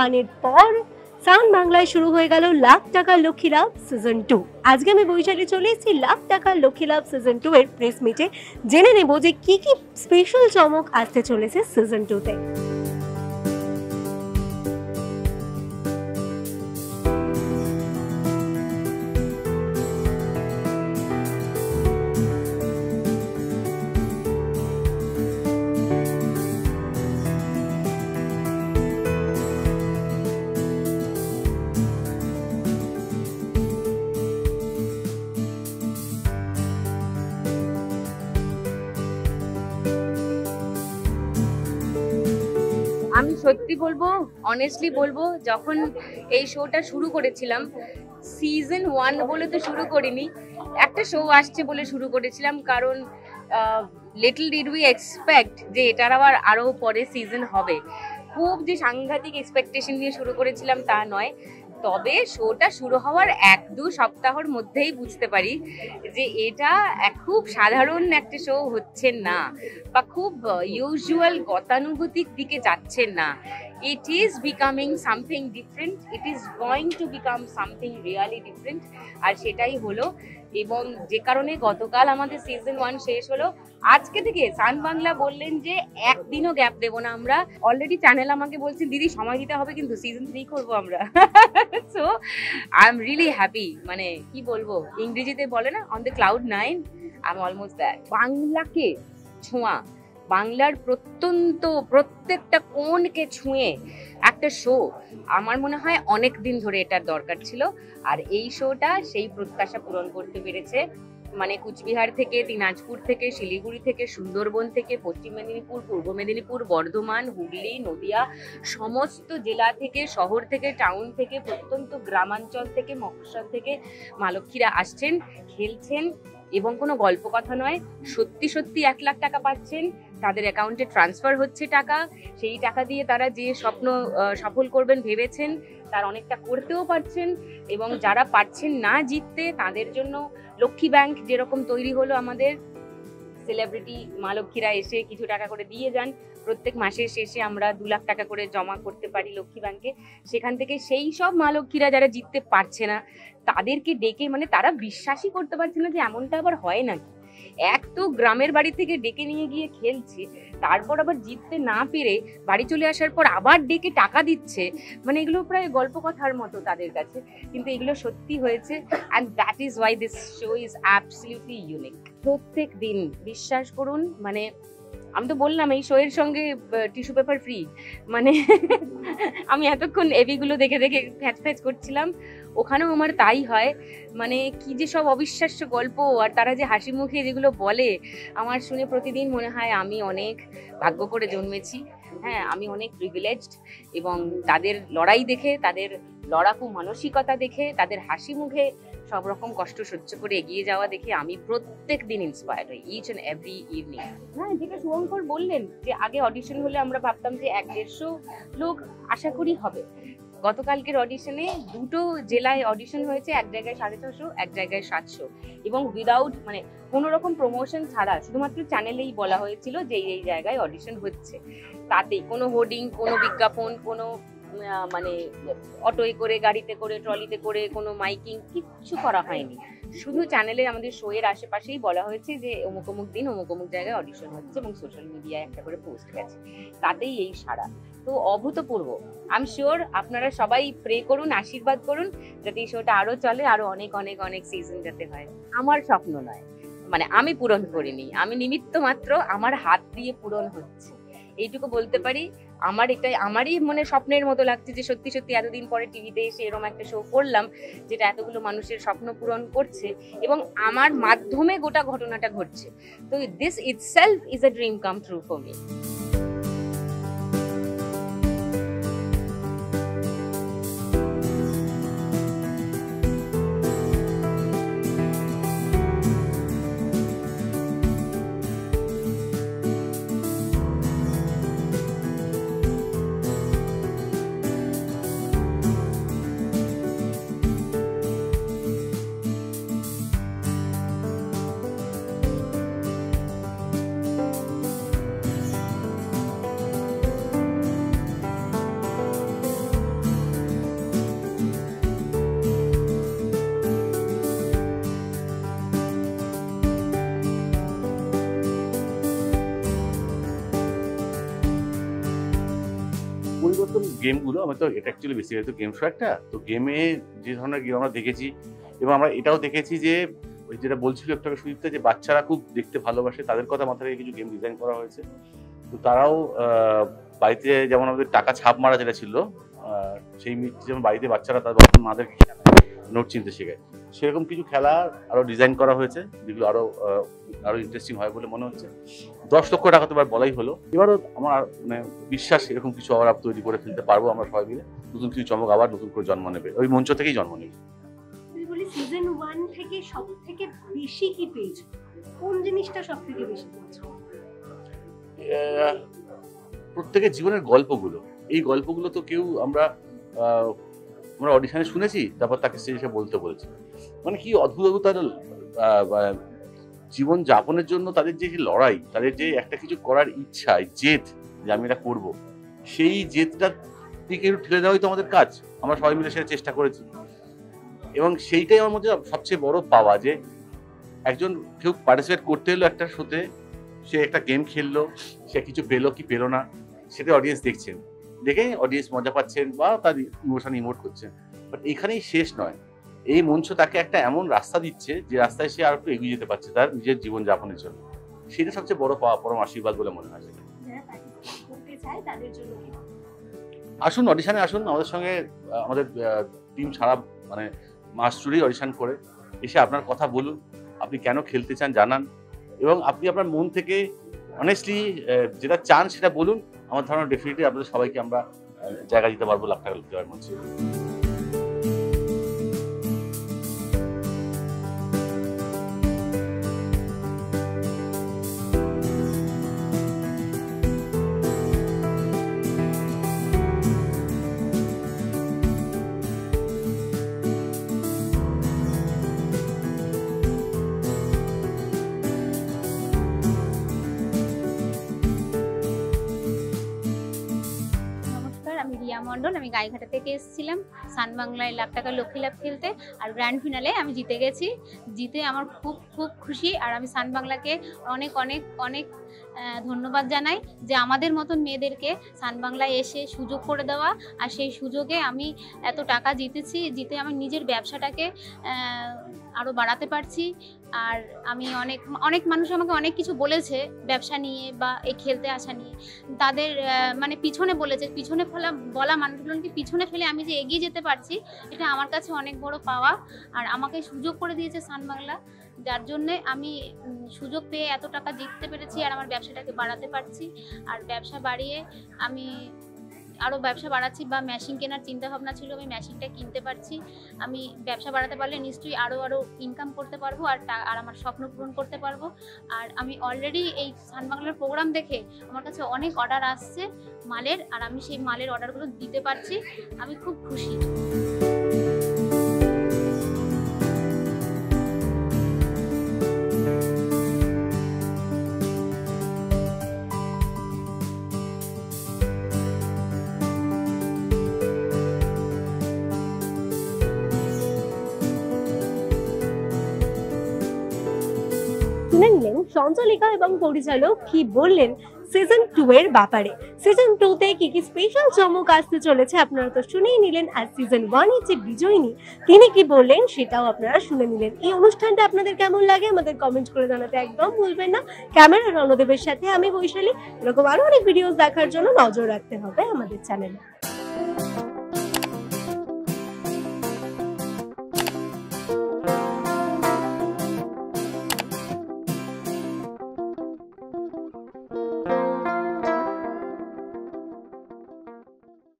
1 এর পর সান বাংলায় শুরু হয়ে গেল লাখ টাকার লক্ষ্মী লাভ সিজন 2। আজকে আমি বৈশাখে চলে এসেছি লাখ টাকার লক্ষ্মী লাভ সিজন 2 এর প্রেস মিটে। জেনে নেব যে কি কি স্পেশাল চমক আসতে চলেছে সিজন 2 তে। আমি সত্যি বলবো, অনেস্টলি বলবো, যখন এই শোটা শুরু করেছিলাম সিজন 1 বলে তো শুরু করিনি, একটা শো আসছে বলে শুরু করেছিলাম। কারণ লিটল ডিড উই এক্সপেক্ট যে এটার আবার আরো পরে সিজন হবে। খুব যে সাংঘাতিক এক্সপেকটেশন নিয়ে শুরু করেছিলাম তা নয়, তবে শোটা শুরু হওয়ার 1-2 সপ্তাহের মধ্যেই বুঝতে পারি যে এটা খুব সাধারণ একটা শো হচ্ছে না, বা খুব ইউজুয়াল গতানুগতিক দিকে যাচ্ছে না। It is becoming something different. It is going to become something really different. আর সেটাই হলো। এবং যে কারণে গতকাল আমাদের সিজন 1 শেষ হলো, আজকে থেকে সান বাংলা বললেন যে একদিনও গ্যাপ দেব না আমরা। অলরেডি চ্যানেল আমাকে বলছেন দিদি সময় দিতে হবে, কিন্তু সিজন 3 করবো আমরা। So I am really happy. মানে কি বলবো, ইংরেজিতে বলে না on the cloud 9, I am almost that. বাংলাকে ছোঁয়া, বাংলার প্রত্যেকটা কোণকে ছুঁয়ে একটা শো, আমার মনে হয় অনেক দিন ধরে এটার দরকার ছিল। আর এই শোটা সেই প্রত্যাশা পূরণ করতে পেরেছে। মানে কুচবিহার থেকে, দিনাজপুর থেকে, শিলিগুড়ি থেকে, সুন্দরবন থেকে, পশ্চিম মেদিনীপুর, পূর্ব মেদিনীপুর, বর্ধমান, হুগলি, নদিয়া, সমস্ত জেলা থেকে, শহর থেকে, টাউন থেকে, প্রত্যন্ত গ্রামাঞ্চল থেকে, মফস্বল থেকে মা লক্ষ্মীরা আসছেন, খেলছেন। এবং কোনো গল্প কথা নয়, সত্যি সত্যি 1 লাখ টাকা পাচ্ছেন, তাদের অ্যাকাউন্টে ট্রান্সফার হচ্ছে টাকা। সেই টাকা দিয়ে তারা যে স্বপ্ন সফল করবেন ভেবেছেন তার অনেকটা করতেও পারছেন। এবং যারা পারছেন না জিততে, তাদের জন্য লক্ষ্মী ব্যাংক যেরকম তৈরি হলো, আমাদের সেলিব্রিটি মা লক্ষ্মীরা এসে কিছু টাকা করে দিয়ে যান। প্রত্যেক মাসের শেষে আমরা 2 লাখ টাকা করে জমা করতে পারি লক্ষ্মী ব্যাংকে। সেখান থেকে সেই সব মা লক্ষ্মীরা যারা জিততে পারছে না তাদেরকে ডেকে, মানে তারা বিশ্বাসই করতে পারছে না যে এমনটা আবার হয় নাকি। এক তো গ্রামের বাড়ি থেকে ডেকে নিয়ে গিয়ে খেলছে, তারপর আবার জিততে না পেরে বাড়ি চলে আসার পর আবার ডেকে টাকা দিচ্ছে। মানে এগুলো প্রায় গল্প কথার মতো তাদের কাছে, কিন্তু এগুলো সত্যি হয়েছে। And that is why this show is absolutely unique. প্রত্যেক দিন বিশ্বাস করুন, মানে আমি তো বললাম এই শো এর সঙ্গে টিস্যু পেপার ফ্রি। মানে আমি এতক্ষণ এবিগুলো দেখে দেখে ফ্যাচ করছিলাম, ওখানেও আমার তাই হয়। মানে কি যে সব অবিশ্বাস্য গল্প, আর তারা যে হাসি মুখে যেগুলো বলে, আমার শুনে প্রতিদিন মনে হয় আমি অনেক ভাগ্য করে জন্মেছি। হ্যাঁ, আমি অনেক প্রিভিলেজড। এবং তাদের লড়াই দেখে, তাদের লড়াকু মানসিকতা দেখে, তাদের হাসি মুখে সব রকম কষ্ট সহ্য করে এগিয়ে যাওয়া দেখে আমি প্রত্যেক দিন ইন্সপায়ার্ড হই, ইচ অ্যান্ড এভরি ইভিনিং। হ্যাঁ, যেটা শুভঙ্কর বললেন যে আগে অডিশন হলে আমরা ভাবতাম যে 100-150 লোক আশা করি হবে। গতকালকের অডিশনে 2টো জেলায় অডিশন হয়েছে, এক জায়গায় 650, এক জায়গায় 700, এবং উইদাউট মানে কোনো রকম প্রমোশন ছাড়া শুধুমাত্র চ্যানেলেই বলা হয়েছিল যে এই জায়গায় অডিশন হচ্ছে। তাতেই কোনো হোর্ডিং, কোনো বিজ্ঞাপন, কোনো মানে অটোয় করে, গাড়িতে করে, ট্রলিতে করে, কোনো মাইকিং কিচ্ছু করা হয়নি। শুধু চ্যানেলে আমাদের শো এর আশেপাশেই বলা হয়েছে যে অমুক অমুক দিন অমুক অমুক জায়গায় অডিশন হচ্ছে, এবং সোশ্যাল মিডিয়ায় একটা করে পোস্ট গেছে। তাতেই এই সাড়া। তো অভূতপূর্ব। আই এম শিওর আপনারা সবাই প্রে করুন, আশীর্বাদ করুন যাতে এই শোটা আরো চলে, আরো অনেক অনেক অনেক সিজন যাতে হয়। আমার স্বপ্ন নয়, মানে আমি পূরণ করিনি, আমি নিমিত্ত মাত্র, আমার হাত দিয়ে পূরণ হচ্ছে, এইটুকু বলতে পারি। আমার এটাই, আমারই মনে স্বপ্নের মতো লাগছে যে সত্যি সত্যি এতদিন পরে টিভিতে এসে এরকম একটা শো করলাম যেটা এতগুলো মানুষের স্বপ্ন পূরণ করছে, এবং আমার মাধ্যমে গোটা ঘটনাটা ঘটছে। তো this itself is a dream come true for me. নতুন গেমগুলো, আমি তো এটা অ্যাকচুয়ালি বেসিক্যালি তো গেম শো একটা, তো গেমে যে ধরনের গেম আমরা দেখেছি এবং আমরা এটাও দেখেছি যে ওই যেটা বলছিল একটু আগে সুদীপ্তা, যে বাচ্চারা খুব দেখতে ভালোবাসে, তাদের কথা মাথায় রেখে কিছু গেম ডিজাইন করা হয়েছে। তো তারাও বাড়িতে যেমন আমাদের টাকা ছাপ মারা যেটা ছিল, সেই যেমন বাড়িতে বাচ্চারা তাদের মাদেরকে নোট চিনতে শেখায়, সেরকম কিছু খেলা আরো ডিজাইন করা হয়েছে, যেগুলো আরো ইন্টারেস্টিং হয় বলে মনে হচ্ছে। 10 লক্ষ টাকা তো এবার বলাই হলো, এবারও আমার মানে বিশ্বাস এরকম কিছু আবার তৈরি করে ফেলতে পারবো আমরা সবাই মিলে। নতুন কিছু চমক আবার নতুন করে জন্ম নেবে, ওই মঞ্চ থেকেই জন্ম নেবে। সিজন 1 থেকে সবথেকে বেশি কি পেয়েছো, কোন জিনিসটা সবথেকে বেশি পেয়েছো? প্রত্যেকের জীবনের গল্পগুলো, এই গল্পগুলো তো কেউ আমরা অডিশনে শুনেছি, তারপর তাকে সে বলতে বলেছি, মানে কি অদ্ভুত অদ্ভুত জীবন যাপনের জন্য তাদের যে লড়াই, তাদের যে একটা কিছু করার ইচ্ছা, জেদ যে আমি এটা করবো, সেই জেদটা দিকে একটু ঠেলে দেওয়াই তো আমাদের কাজ। আমরা সবাই মিলে সেটা চেষ্টা করেছি এবং সেইটাই আমার মধ্যে সবচেয়ে বড় পাওয়া, যে একজন কেউ পার্টিসিপেট করতে এলো একটা শোতে, সে একটা গেম খেললো, সে কিছু পেলো কি পেলো না সেটা অডিয়েন্স দেখছেন, দেখে অডিয়েন্স মজা পাচ্ছেন বা তার ইমোশন ইমোট করছেন। বাট এখানেই শেষ নয়, এই মঞ্চ তাকে একটা এমন রাস্তা দিচ্ছে যে রাস্তায় সে আর একটু এগিয়ে যেতে পারছে তার নিজের জীবন যাপনের জন্য। সেটা সবচেয়ে বড় পাওয়া, পরম আশীর্বাদ বলে মনে হয়। আসুন, অডিশনে আসুন আমাদের সঙ্গে, আমাদের টিম ছাড়া মানে মাস জুড়েই অডিশন করে এসে আপনার কথা বলুন, আপনি কেন খেলতে চান জানান, এবং আপনি আপনার মন থেকে অনেস্টলি যেটা চান সেটা বলুন। আমার ধারণা ডেফিনেটলি আপনাদের সবাইকে আমরা জায়গা দিতে পারবো লাখ টাকা দেওয়ার মঞ্চে। আমি রিয়া মন্ডল, আমি গাইঘাটা থেকে এসেছিলাম সান বাংলায় লাখ টাকা লক্ষ্মী লাভ খেলতে, আর গ্র্যান্ড ফিনালে আমি জিতে গেছি। জিতে আমার খুব খুব খুশি, আর আমি সান বাংলাকে অনেক অনেক অনেক ধন্যবাদ জানাই যে আমাদের মতন মেয়েদেরকে সান বাংলায় এসে সুযোগ করে দেওয়া, আর সেই সুযোগে আমি এত টাকা জিতেছি, জিতে আমি নিজের ব্যবসাটাকে আরও বাড়াতে পারছি। আর আমি অনেক মানুষ আমাকে অনেক কিছু বলেছে ব্যবসা নিয়ে বা এই খেলতে আসা নিয়ে, তাদের মানে পিছনে বলেছে, পিছনে বলা মানুষগুলোকে পিছনে ফেলে আমি যে এগিয়ে যেতে পারছি, এটা আমার কাছে অনেক বড় পাওয়া। আর আমাকে সুযোগ করে দিয়েছে সান বাংলা, যার জন্যে আমি সুযোগ পেয়ে এত টাকা জিততে পেরেছি আর আমার ব্যবসাটাকে বাড়াতে পারছি। আর ব্যবসা বাড়িয়ে আমি আরও ব্যবসা বাড়াচ্ছি, বা মেশিন কেনার চিন্তা ভাবনা ছিল, আমি মেশিনটা কিনতে পারছি। আমি ব্যবসা বাড়াতে পারলে নিশ্চয়ই আরও ইনকাম করতে পারবো, আর আমার স্বপ্ন পূরণ করতে পারবো। আর আমি অলরেডি এই সান বাংলার প্রোগ্রাম দেখে আমার কাছে অনেক অর্ডার আসছে মালের, আর আমি সেই মালের অর্ডারগুলো দিতে পারছি, আমি খুব খুশি। শুনে নিলেন সঞ্চালিকা এবং পরিচালক কি বললেন সিজন 2 এর ব্যাপারে। সিজন 2 তে কি কি স্পেশাল চমক আসতে চলেছে আপনারা তো শুনেই নিলেন, আর সিজন 1 এর যে বিজয়িনী তিনি কি বললেন সেটাও আপনারা শুনে নিলেন। এই অনুষ্ঠানটা আপনাদের কেমন লাগে আমাদের কমেন্ট করে জানাতে একদম ভুলবেন না। ক্যামেরা রণদেবের সাথে আমি বৈশালী। এরকম আরো অনেক ভিডিওস দেখার জন্য নজর রাখতে হবে আমাদের চ্যানেলে।